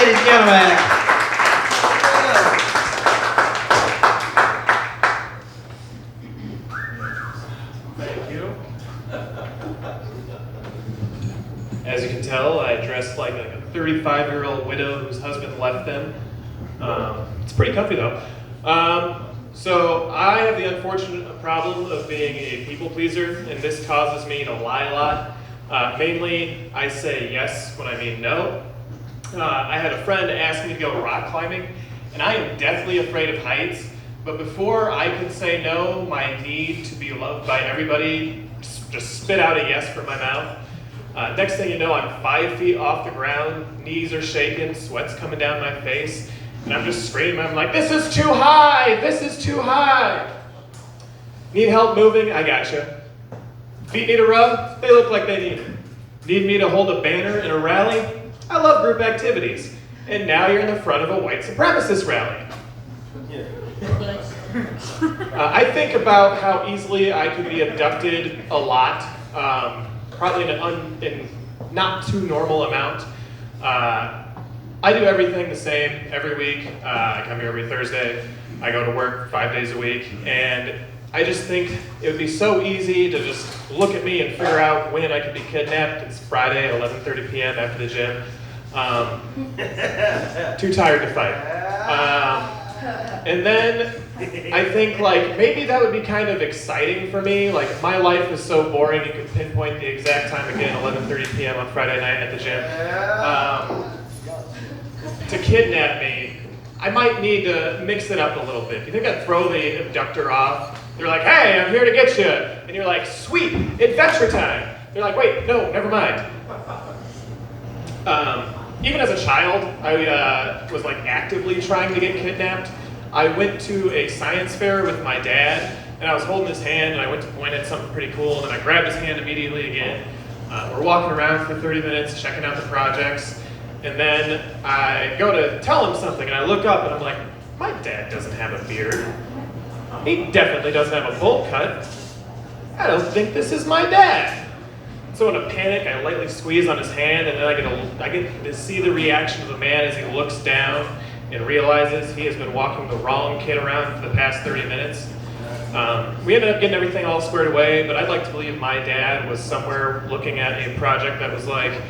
ladies and gentlemen. Thank you. As you can tell, I dressed like a 35-year-old widow whose husband left them. It's pretty comfy though. So I have the unfortunate problem of being a people pleaser, and this causes me to lie a lot. Mainly, I say yes when I mean no. I had a friend ask me to go rock climbing, and I am deathly afraid of heights, but before I could say no, my need to be loved by everybody just spit out a yes from my mouth. Next thing you know, I'm 5 feet off the ground, knees are shaking, sweat's coming down my face, and I'm just screaming. I'm like, this is too high! This is too high! Need help moving? I gotcha. Feet need a rub? They look like they need it. Need me to hold a banner in a rally? I love group activities. And now you're in the front of a white supremacist rally. I think about how easily I could be abducted a lot, probably in not too normal amount. I do everything the same every week. I come here every Thursday. I go to work 5 days a week, and I just think it would be so easy to just look at me and figure out when I could be kidnapped. It's Friday, 11:30 p.m. after the gym. Too tired to fight. And then I think like maybe that would be kind of exciting for me. Like if my life was so boring, you could pinpoint the exact time again, 11:30 p.m. on Friday night at the gym. To kidnap me, I might need to mix it up a little bit. You think I'd throw the abductor off? They're like, hey, I'm here to get you. And you're like, sweet, adventure time. They're like, wait, no, never mind. Even as a child, I was like actively trying to get kidnapped. I went to a science fair with my dad, and I was holding his hand, and I went to point at something pretty cool, and then I grabbed his hand immediately again. We're walking around for 30 minutes, checking out the projects, and then I go to tell him something, and I look up, and I'm like, my dad doesn't have a beard. He definitely doesn't have a bowl cut. I don't think this is my dad. So in a panic, I lightly squeeze on his hand, and then I get to see the reaction of the man as he looks down and realizes he has been walking the wrong kid around for the past 30 minutes. We ended up getting everything all squared away, but I'd like to believe my dad was somewhere looking at a project that was like,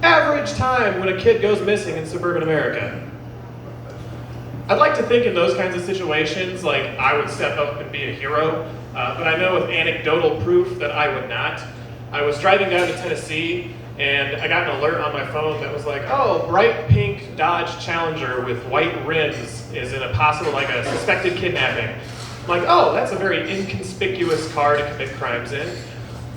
average time when a kid goes missing in suburban America. I'd like to think in those kinds of situations, like I would step up and be a hero, but I know with anecdotal proof that I would not. I was driving down to Tennessee, and I got an alert on my phone that was like, oh, bright pink Dodge Challenger with white rims is in a possible, like a suspected kidnapping. I'm like, oh, that's a very inconspicuous car to commit crimes in.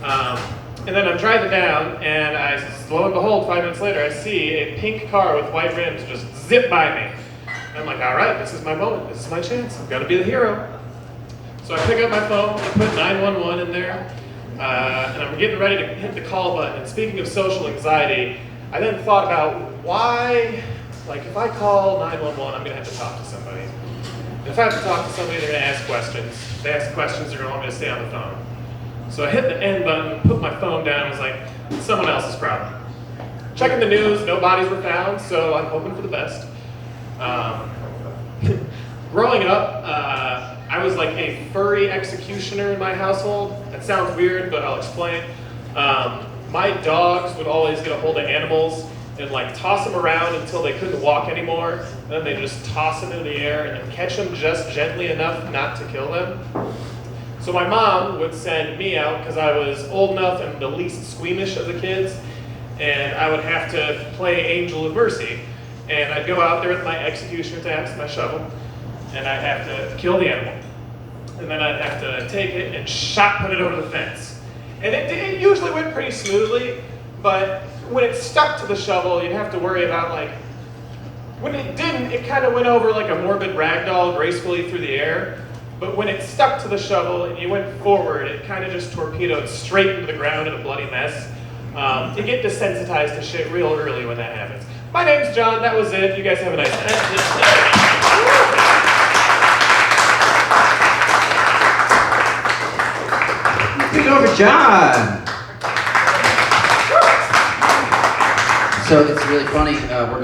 And then I'm driving down, and lo and behold, 5 minutes later, I see a pink car with white rims just zip by me. And I'm like, all right, this is my moment. This is my chance. I'm gonna be the hero. So I pick up my phone, I put 911 in there, and I'm getting ready to hit the call button. And speaking of social anxiety, I then thought about why, like if I call 911, I'm gonna have to talk to somebody. And if I have to talk to somebody, they're gonna ask questions. If they ask questions, they're gonna want me to stay on the phone. So I hit the end button, put my phone down, and was like, it's someone else's problem. Checking the news, no bodies were found, so I'm hoping for the best. Growing up, I was like a furry executioner in my household. That sounds weird, but I'll explain. My dogs would always get a hold of animals and like toss them around until they couldn't walk anymore. And then they just toss them into the air and then catch them just gently enough not to kill them. So my mom would send me out because I was old enough and the least squeamish of the kids, and I would have to play Angel of Mercy. And I'd go out there with my executioner axe, my shovel, and I'd have to kill the animal. And then I'd have to take it and put it over the fence. And it usually went pretty smoothly, but when it stuck to the shovel, you'd have to worry about like, when it didn't, it kind of went over like a morbid ragdoll gracefully through the air. But when it stuck to the shovel and you went forward, it kind of just torpedoed straight into the ground in a bloody mess. You get desensitized to shit real early when that happens. My name's John, that was it. You guys have a nice night. Give it over, John. So it's really funny. We're going